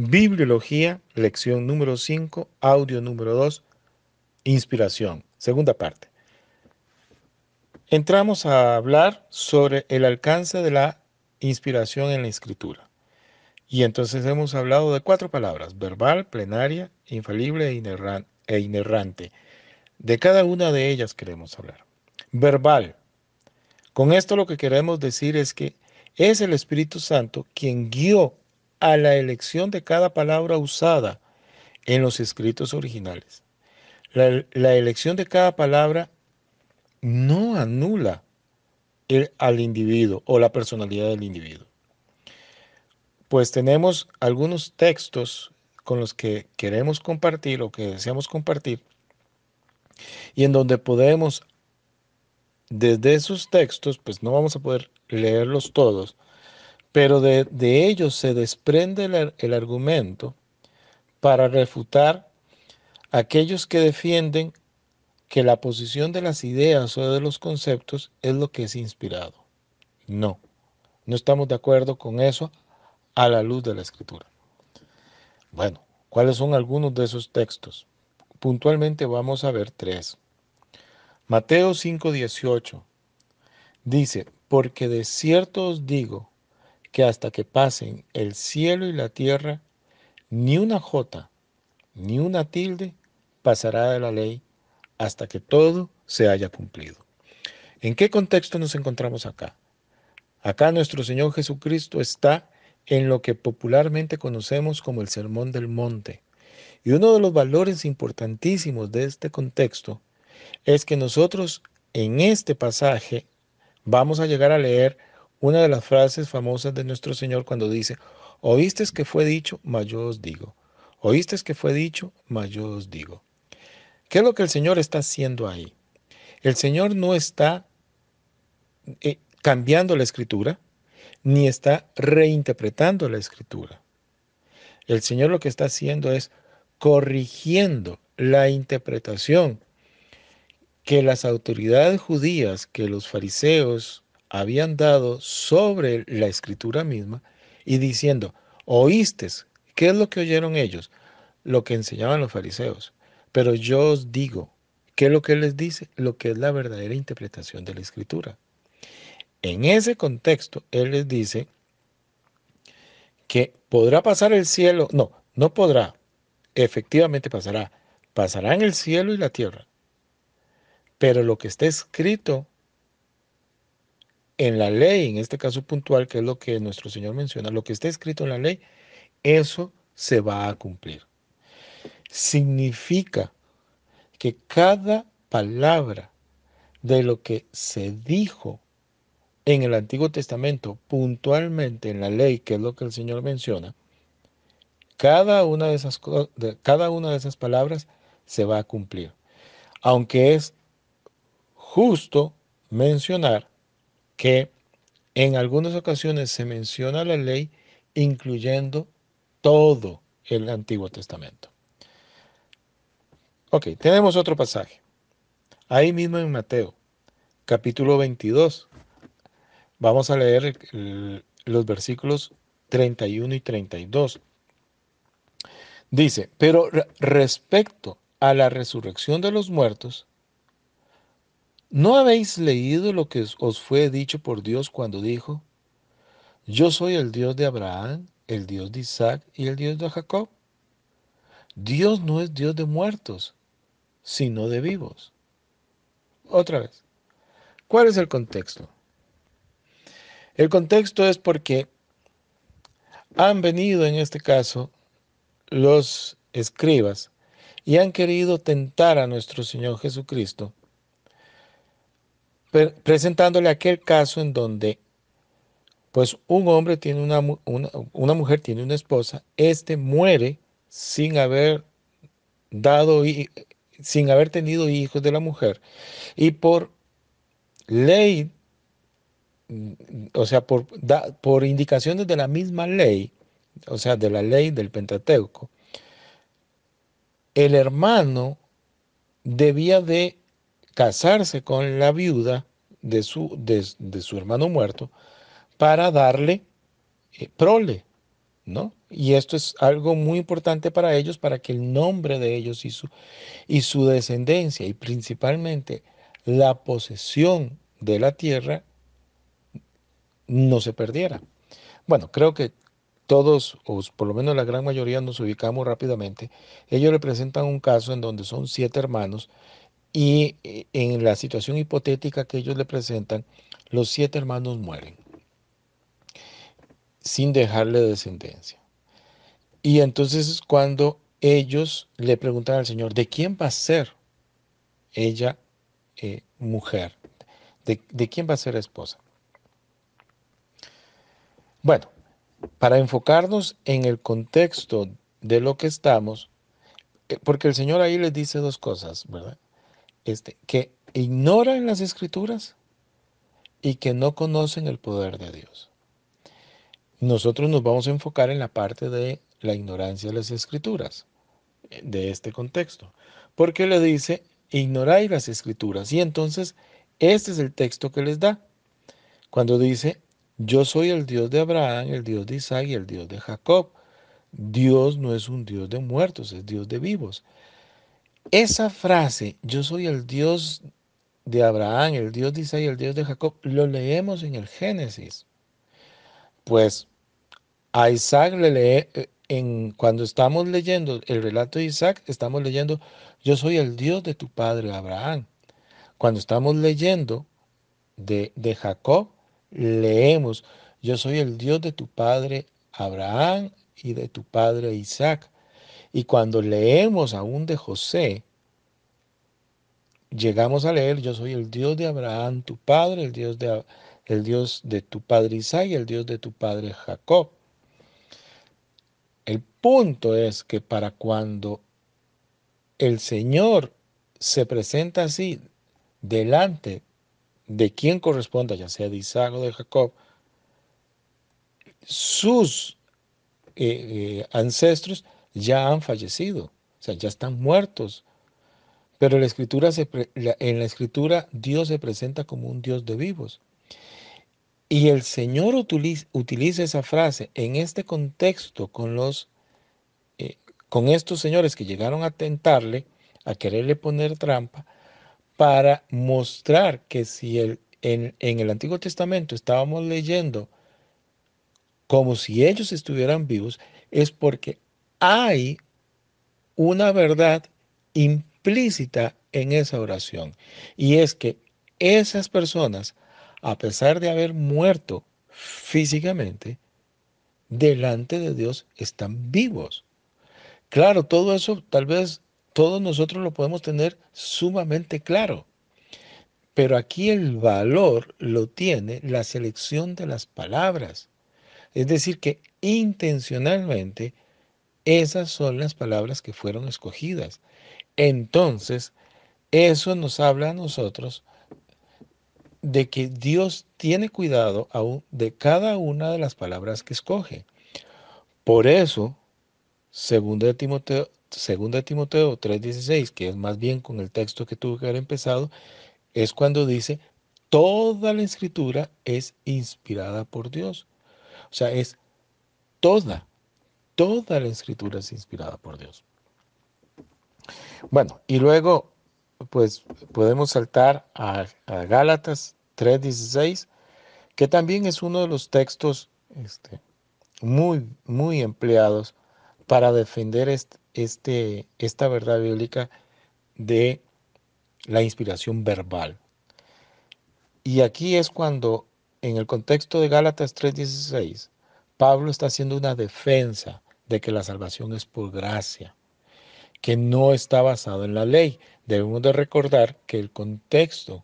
Bibliología, lección número 5, audio número 2, inspiración, segunda parte. Entramos a hablar sobre el alcance de la inspiración en la escritura. Y entonces hemos hablado de 4 palabras: verbal, plenaria, infalible e inerrante. De cada una de ellas queremos hablar. Verbal. Con esto lo que queremos decir es que es el Espíritu Santo quien guió a la elección de cada palabra usada en los escritos originales. La elección de cada palabra no anula al individuo o la personalidad del individuo. Pues tenemos algunos textos con los que queremos compartir o que deseamos compartir, y en donde podemos, desde esos textos, pues no vamos a poder leerlos todos, pero de ellos se desprende el argumento para refutar a aquellos que defienden que la posición de las ideas o de los conceptos es lo que es inspirado. No, no estamos de acuerdo con eso a la luz de la Escritura. Bueno, ¿cuáles son algunos de esos textos? Puntualmente vamos a ver 3. Mateo 5:18 dice: porque de cierto os digo que hasta que pasen el cielo y la tierra, ni una jota, ni una tilde pasará de la ley hasta que todo se haya cumplido. ¿En qué contexto nos encontramos acá? Acá nuestro Señor Jesucristo está en lo que popularmente conocemos como el Sermón del Monte. Y uno de los valores importantísimos de este contexto es que nosotros en este pasaje vamos a llegar a leer una de las frases famosas de nuestro Señor cuando dice: oíste que fue dicho, mas yo os digo. Oíste que fue dicho, mas yo os digo. ¿Qué es lo que el Señor está haciendo ahí? El Señor no está cambiando la Escritura, ni está reinterpretando la Escritura. El Señor lo que está haciendo es corrigiendo la interpretación que las autoridades judías, que los fariseos habían dado sobre la Escritura misma, y diciendo: oíste. ¿Qué es lo que oyeron ellos? Lo que enseñaban los fariseos. Pero yo os digo, ¿qué es lo que Él les dice? Lo que es la verdadera interpretación de la Escritura. En ese contexto, Él les dice que podrá pasar el cielo. No, no podrá. Efectivamente pasará. Pasará en el cielo y la tierra. Pero lo que está escrito en la ley, en este caso puntual, que es lo que nuestro Señor menciona, lo que está escrito en la ley, eso se va a cumplir. Significa que cada palabra de lo que se dijo en el Antiguo Testamento, puntualmente en la ley, que es lo que el Señor menciona, cada una de esas palabras se va a cumplir. Aunque es justo mencionar que en algunas ocasiones se menciona la ley incluyendo todo el Antiguo Testamento. Ok, tenemos otro pasaje. Ahí mismo en Mateo, capítulo 22. Vamos a leer los versículos 31 y 32. Dice: pero respecto a la resurrección de los muertos, ¿no habéis leído lo que os fue dicho por Dios cuando dijo: yo soy el Dios de Abraham, el Dios de Isaac y el Dios de Jacob? Dios no es Dios de muertos, sino de vivos. Otra vez, ¿cuál es el contexto? El contexto es porque han venido en este caso los escribas y han querido tentar a nuestro Señor Jesucristo, presentándole aquel caso en donde pues un hombre tiene una mujer tiene una esposa, muere sin haber dado sin haber tenido hijos de la mujer, y por ley, o sea, por indicaciones de la misma ley, o sea, de la ley del Pentateuco, el hermano debía de casarse con la viuda de su hermano muerto para darle prole, ¿no? Y esto es algo muy importante para ellos, para que el nombre de ellos y su descendencia, y principalmente la posesión de la tierra, no se perdiera. Bueno, creo que todos, o por lo menos la gran mayoría, nos ubicamos rápidamente. Ellos representan un caso en donde son 7 hermanos y en la situación hipotética que ellos le presentan, los 7 hermanos mueren sin dejarle descendencia. Y entonces es cuando ellos le preguntan al Señor, ¿de quién va a ser ella mujer? ¿De quién va a ser esposa? Bueno, para enfocarnos en el contexto de lo que estamos, porque el Señor ahí les dice dos cosas, ¿verdad? Que ignoran las escrituras y que no conocen el poder de Dios. Nosotros nos vamos a enfocar en la parte de la ignorancia de las escrituras, de este contexto, porque le dice, ignoráis las escrituras. Y entonces, este es el texto que les da, cuando dice, yo soy el Dios de Abraham, el Dios de Isaac y el Dios de Jacob. Dios no es un Dios de muertos, es Dios de vivos. Esa frase, yo soy el Dios de Abraham, el Dios de Isaac y el Dios de Jacob, lo leemos en el Génesis. Pues a Isaac le lee, cuando estamos leyendo el relato de Isaac, estamos leyendo, yo soy el Dios de tu padre Abraham. Cuando estamos leyendo de Jacob, leemos, yo soy el Dios de tu padre Abraham y de tu padre Isaac. Y cuando leemos aún de José, llegamos a leer, yo soy el Dios de Abraham, tu padre, el Dios de tu padre Isaac y el Dios de tu padre Jacob. El punto es que para cuando el Señor se presenta así delante de quien corresponda, ya sea de Isaac o de Jacob, sus ancestros ya han fallecido, o sea, ya están muertos. Pero en la escritura Dios se presenta como un Dios de vivos. Y el Señor utiliza esa frase en este contexto eh, con estos señores que llegaron a tentarle, a quererle poner trampa, para mostrar que si en el Antiguo Testamento estábamos leyendo como si ellos estuvieran vivos, es porque hay una verdad implícita en esa oración. Y es que esas personas, a pesar de haber muerto físicamente, delante de Dios están vivos. Claro, todo eso tal vez todos nosotros lo podemos tener sumamente claro, pero aquí el valor lo tiene la selección de las palabras. Es decir, que intencionalmente esas son las palabras que fueron escogidas. Entonces, eso nos habla a nosotros de que Dios tiene cuidado aún de cada una de las palabras que escoge. Por eso, segunda de Timoteo 3:16, que es más bien con el texto que tuvo que haber empezado, es cuando dice, toda la escritura es inspirada por Dios. O sea, es toda, toda la escritura es inspirada por Dios. Bueno, y luego, pues podemos saltar a Gálatas 3:16, que también es uno de los textos muy, muy empleados para defender esta verdad bíblica de la inspiración verbal. Y aquí es cuando, en el contexto de Gálatas 3:16, Pablo está haciendo una defensa de que la salvación es por gracia, que no está basado en la ley. Debemos de recordar que el contexto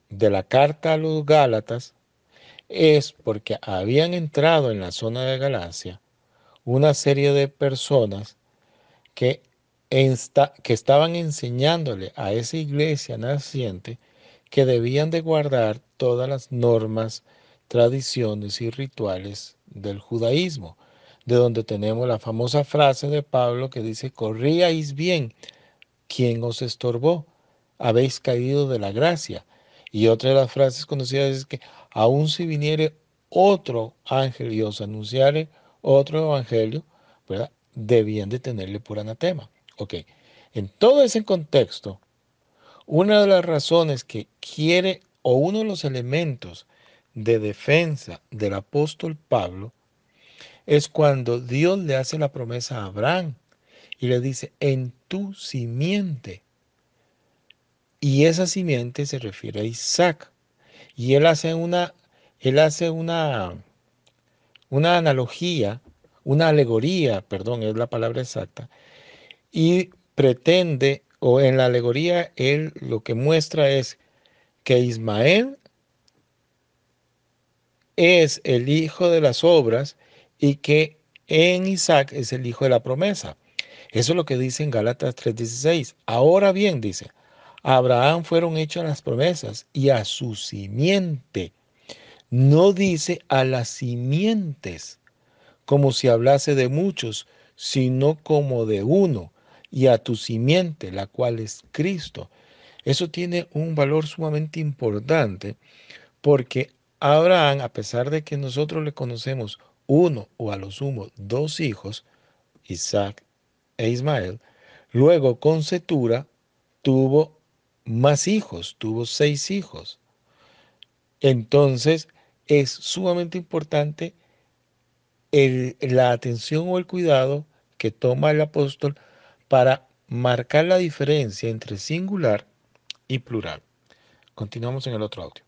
de la carta a los Gálatas es porque habían entrado en la zona de Galacia una serie de personas que, que estaban enseñándole a esa iglesia naciente que debían de guardar todas las normas, tradiciones y rituales del judaísmo, de donde tenemos la famosa frase de Pablo que dice, corríais bien, ¿quién os estorbó? Habéis caído de la gracia. Y otra de las frases conocidas es que, aun si viniere otro ángel y os anunciare otro evangelio, ¿verdad? Debían de tenerle por anatema. Ok, en todo ese contexto, una de las razones que quiere, o uno de los elementos de defensa del apóstol Pablo, es cuando Dios le hace la promesa a Abraham y le dice, en tu simiente. Y esa simiente se refiere a Isaac. Y él hace una analogía, una alegoría, perdón, es la palabra exacta, y pretende, o en la alegoría, él lo que muestra es que Ismael es el hijo de las obras y que en Isaac es el hijo de la promesa. Eso es lo que dice en Gálatas 3:16. Ahora bien, dice, a Abraham fueron hechas las promesas y a su simiente. No dice a las simientes, como si hablase de muchos, sino como de uno, y a tu simiente, la cual es Cristo. Eso tiene un valor sumamente importante porque Abraham, a pesar de que nosotros le conocemos uno o a lo sumo dos hijos, Isaac e Ismael, luego con Cetura tuvo más hijos, tuvo 6 hijos. Entonces es sumamente importante la atención o el cuidado que toma el apóstol para marcar la diferencia entre singular y plural. Continuamos en el otro audio.